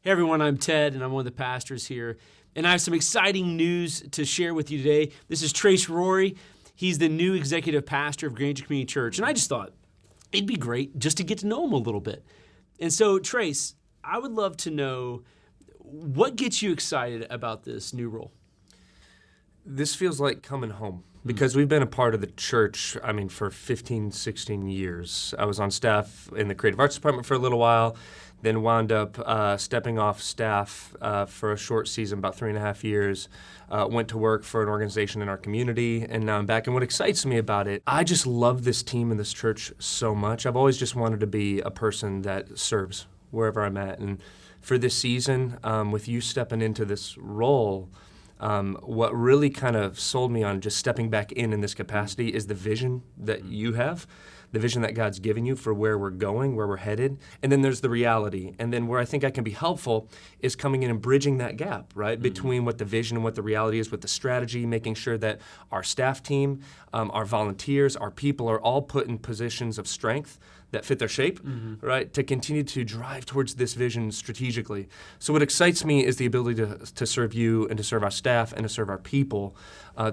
Hey everyone, I'm Ted, and I'm one of the pastors here. And I have some exciting news to share with you today. This is Trace Rorie. He's the new executive pastor of Granger Community Church. And I just thought it'd be great just to get to know him a little bit. And so, Trace, I would love to know what gets you excited about this new role? This feels like coming home because we've been a part of the church, for 15, 16 years. I was on staff in the creative arts department for a little while, then wound up stepping off staff for a short season, about 3.5 years. Went to work for an organization in our community, and now I'm back. And what excites me about it, I just love this team and this church so much. I've always just wanted to be a person that serves wherever I'm at. And for this season, with you stepping into this role, what really kind of sold me on just stepping back in this capacity is the vision that you have, the vision that God's given you for where we're going, where we're headed. And then there's the reality. And then where I think I can be helpful is coming in and bridging that gap, right, between what the vision and what the reality is with the strategy, making sure that our staff team, our volunteers, our people are all put in positions of strength that fit their shape, right, to continue to drive towards this vision strategically. So what excites me is the ability to serve you and to serve our staff and to serve our people,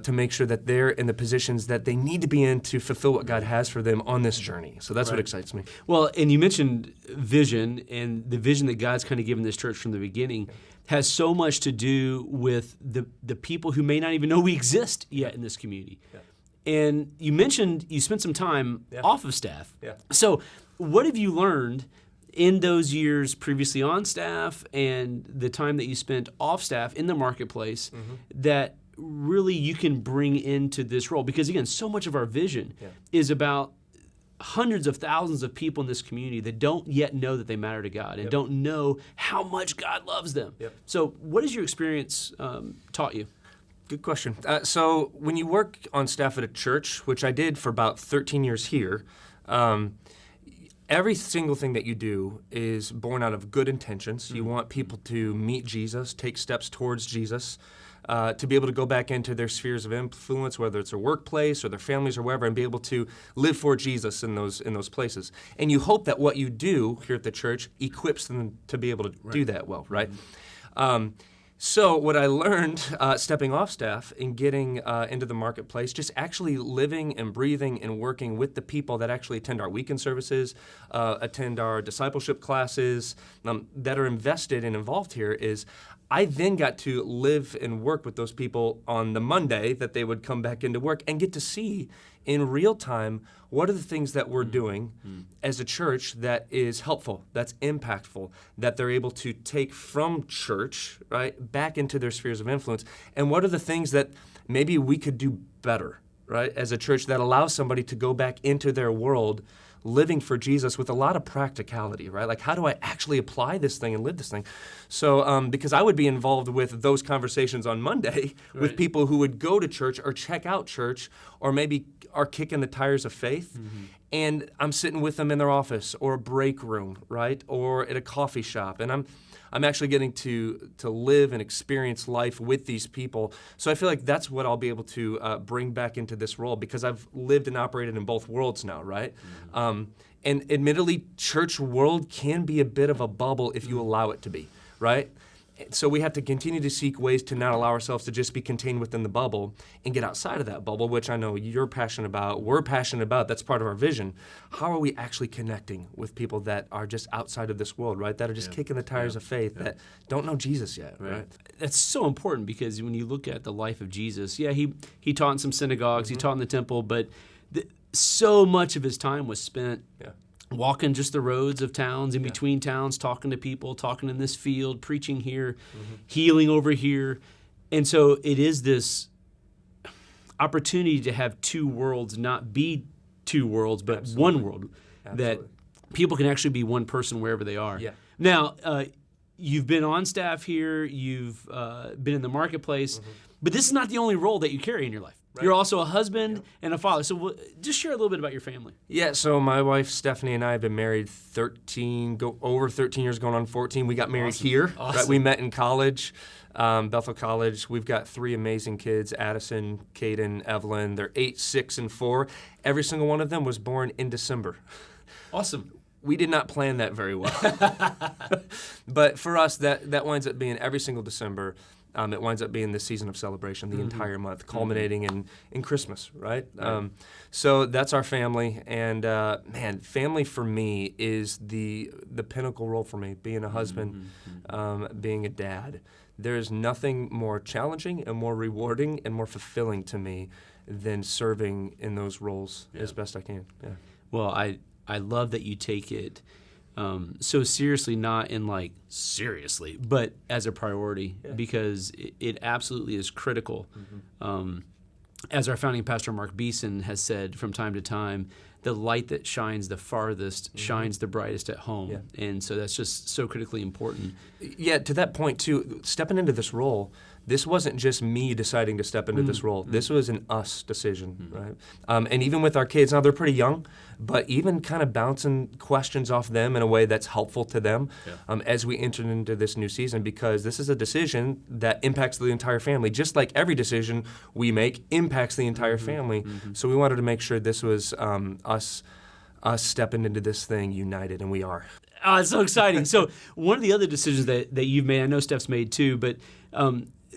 to make sure that they're in the positions that they need to be in to fulfill what God has for them on this journey. So that's what excites me. Well, and you mentioned vision, and the vision that God's kind of given this church from the beginning has so much to do with the people who may not even know we exist yet in this community. Yeah. And you mentioned you spent some time off of staff. Yeah. So what have you learned in those years previously on staff and the time that you spent off staff in the marketplace that really you can bring into this role? Because again, so much of our vision is about hundreds of thousands of people in this community that don't yet know that they matter to God and don't know how much God loves them. So what has your experience taught you? Good question. So when you work on staff at a church, which I did for about 13 years here, every single thing that you do is born out of good intentions. You want people to meet Jesus, take steps towards Jesus, to be able to go back into their spheres of influence, whether it's their workplace or their families or wherever, and be able to live for Jesus in those places. And you hope that what you do here at the church equips them to be able to do that well, right? So what I learned stepping off staff and getting into the marketplace, just actually living and breathing and working with the people that actually attend our weekend services, attend our discipleship classes, that are invested and involved here, is I then got to live and work with those people on the Monday that they would come back into work and get to see in real time what are the things that we're doing as a church that is helpful, that's impactful, that they're able to take from church, right, back into their spheres of influence, and what are the things that maybe we could do better, right, as a church that allows somebody to go back into their world living for Jesus with a lot of practicality, right? Like, how do I actually apply this thing and live this thing? So, because I would be involved with those conversations on Monday with people who would go to church or check out church or maybe are kicking the tires of faith, and I'm sitting with them in their office or a break room, right? Or at a coffee shop, and I'm actually getting to live and experience life with these people. So I feel like that's what I'll be able to bring back into this role because I've lived and operated in both worlds now, right? And admittedly, church world can be a bit of a bubble if you allow it to be, right? So we have to continue to seek ways to not allow ourselves to just be contained within the bubble and get outside of that bubble, which I know you're passionate about, we're passionate about, that's part of our vision. How are we actually connecting with people that are just outside of this world, right? That are just kicking the tires of faith, that don't know Jesus yet, right? That's so important because when you look at the life of Jesus, he taught in some synagogues, he taught in the temple, but so much of his time was spent walking just the roads of towns, in between towns, talking to people, talking in this field, preaching here, healing over here. And so it is this opportunity to have two worlds, not be two worlds, but one world, that people can actually be one person wherever they are. Now, you've been on staff here, you've been in the marketplace, but this is not the only role that you carry in your life. Right. You're also a husband and a father. So just share a little bit about your family. Yeah, so my wife Stephanie and I have been married over 13 years, going on 14. We got married here. Right? We met in college, Bethel College. We've got 3 amazing kids, Addison, Caden, Evelyn. They're 8, 6, and 4. Every single one of them was born in December. Awesome. we did not plan that very well. But for us, that winds up being every single December. It winds up being this season of celebration the entire month, culminating in Christmas, right? So that's our family, and man, family for me is the pinnacle role for me, being a husband, being a dad. There's nothing more challenging and more rewarding and more fulfilling to me than serving in those roles as best I can. Yeah. Well, I love that you take it so seriously, not in like seriously, but as a priority, because it absolutely is critical. As our founding pastor, Mark Beeson, has said from time to time, the light that shines the farthest shines the brightest at home. Yeah. And so that's just so critically important. Yeah, to that point, too, stepping into this role, this wasn't just me deciding to step into this role. This was an us decision, right? And even with our kids, now they're pretty young, but even kind of bouncing questions off them in a way that's helpful to them as we entered into this new season, because this is a decision that impacts the entire family, just like every decision we make impacts the entire family. So we wanted to make sure this was us stepping into this thing united, and we are. Oh, it's so exciting. So one of the other decisions that you've made, I know Steph's made too, but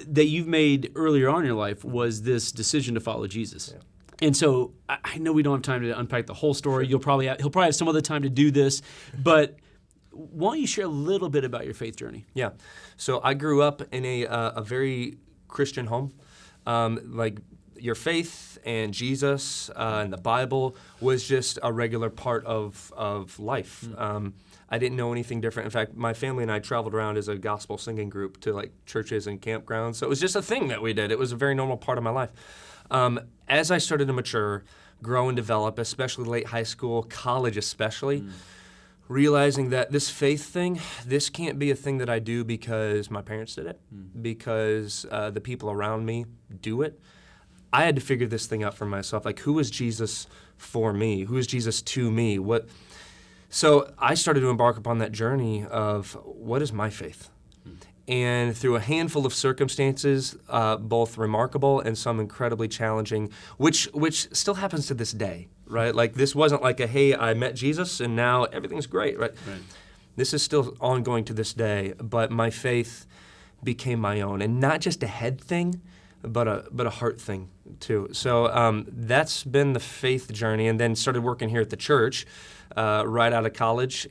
that you've made earlier on in your life was this decision to follow Jesus. Yeah. And so I know we don't have time to unpack the whole story. He'll probably have some other time to do this, but why don't you share a little bit about your faith journey? Yeah. So I grew up in a very Christian home. Like your faith and Jesus and the Bible was just a regular part of life. I didn't know anything different. In fact, my family and I traveled around as a gospel singing group to like churches and campgrounds. So it was just a thing that we did. It was a very normal part of my life. As I started to mature, grow and develop, especially late high school, college especially, realizing that this faith thing, this can't be a thing that I do because my parents did it, because the people around me do it. I had to figure this thing out for myself. Like, who is Jesus for me? Who is Jesus to me? So I started to embark upon that journey of what is my faith? And through a handful of circumstances, both remarkable and some incredibly challenging, which still happens to this day, right? Like, this wasn't like hey, I met Jesus and now everything's great, right? This is still ongoing to this day, but my faith became my own, and not just a head thing, but a heart thing too. So that's been the faith journey, and then started working here at the church right out of college,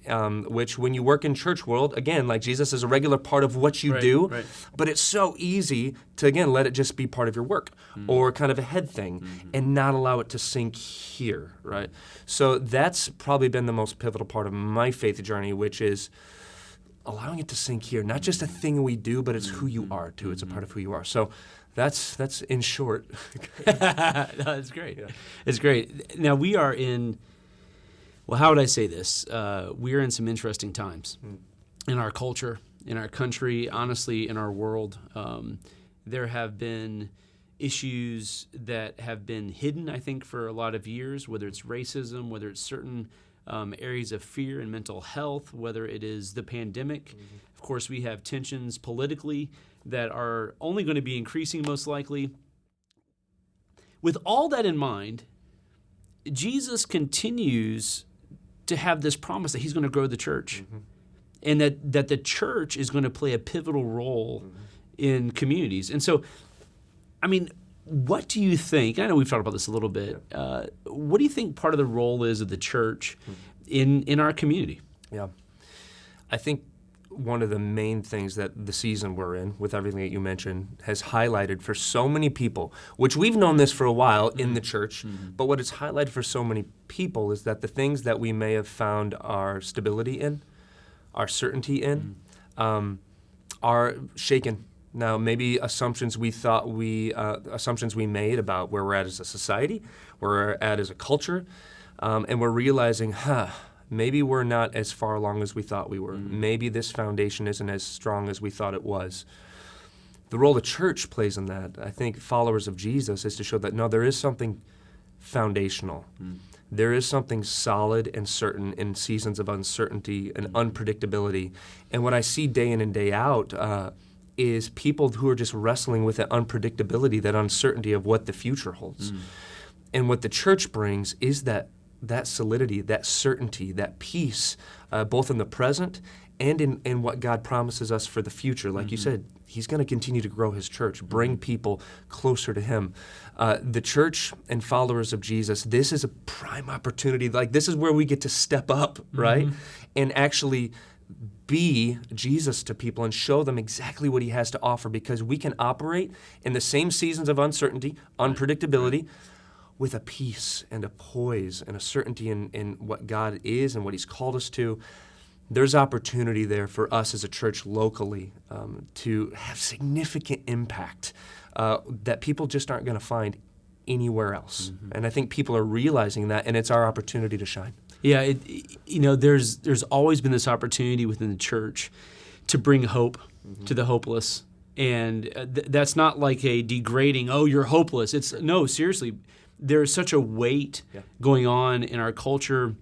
which when you work in church world, again, like Jesus is a regular part of what you do, but it's so easy to, again, let it just be part of your work or kind of a head thing and not allow it to sink here, right? So that's probably been the most pivotal part of my faith journey, which is allowing it to sink here. Not just a thing we do, but it's who you are too. It's a part of who you are. So that's in short. No, that's great. Yeah. It's great. Now we are in, well, how would I say this? We are in some interesting times in our culture, in our country, honestly, in our world. There have been issues that have been hidden, I think, for a lot of years, whether it's racism, whether it's certain areas of fear and mental health, whether it is the pandemic. Of course, we have tensions politically that are only going to be increasing most likely. With all that in mind, Jesus continues to have this promise that he's going to grow the church and that the church is going to play a pivotal role in communities. And so, I mean, what do you think? I know we've talked about this a little bit. What do you think part of the role is of the church in our community? Yeah. I think one of the main things that the season we're in, with everything that you mentioned, has highlighted for so many people, which we've known this for a while in the church, but what it's highlighted for so many people is that the things that we may have found our stability in, our certainty in, are shaken. Now, maybe assumptions we made about where we're at as a society, where we're at as a culture, and we're realizing, maybe we're not as far along as we thought we were. Maybe this foundation isn't as strong as we thought it was. The role the church plays in that, I think followers of Jesus, is to show that, no, there is something foundational. There is something solid and certain in seasons of uncertainty and unpredictability. And what I see day in and day out is people who are just wrestling with that unpredictability, that uncertainty of what the future holds. And what the church brings is that that solidity, that certainty, that peace, both in the present and in what God promises us for the future. Like you said, He's going to continue to grow His church, bring people closer to Him. The church and followers of Jesus, this is a prime opportunity. Like, this is where we get to step up, right? And actually be Jesus to people and show them exactly what He has to offer, because we can operate in the same seasons of uncertainty, unpredictability, with a peace and a poise and a certainty in what God is and what He's called us to. There's opportunity there for us as a church locally to have significant impact that people just aren't going to find anywhere else. And I think people are realizing that, and it's our opportunity to shine. Yeah, there's always been this opportunity within the church to bring hope to the hopeless. And that's not like a degrading, oh, you're hopeless. It's no, seriously, there's such a weight going on in our culture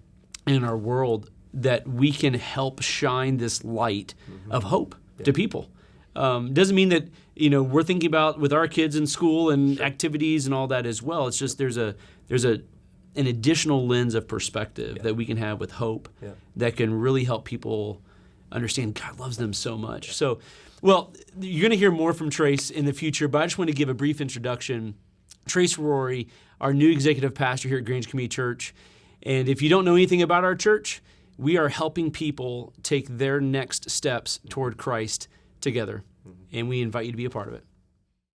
and in our world that we can help shine this light of hope to people. Doesn't mean that we're thinking about with our kids in school and activities and all that as well. It's just there's an additional lens of perspective that we can have with hope that can really help people understand God loves them so much. So, well, you're going to hear more from Trace in the future, but I just want to give a brief introduction. Trace Rorie, our new executive pastor here at Granger Community Church. And if you don't know anything about our church, we are helping people take their next steps toward Christ together, and we invite you to be a part of it.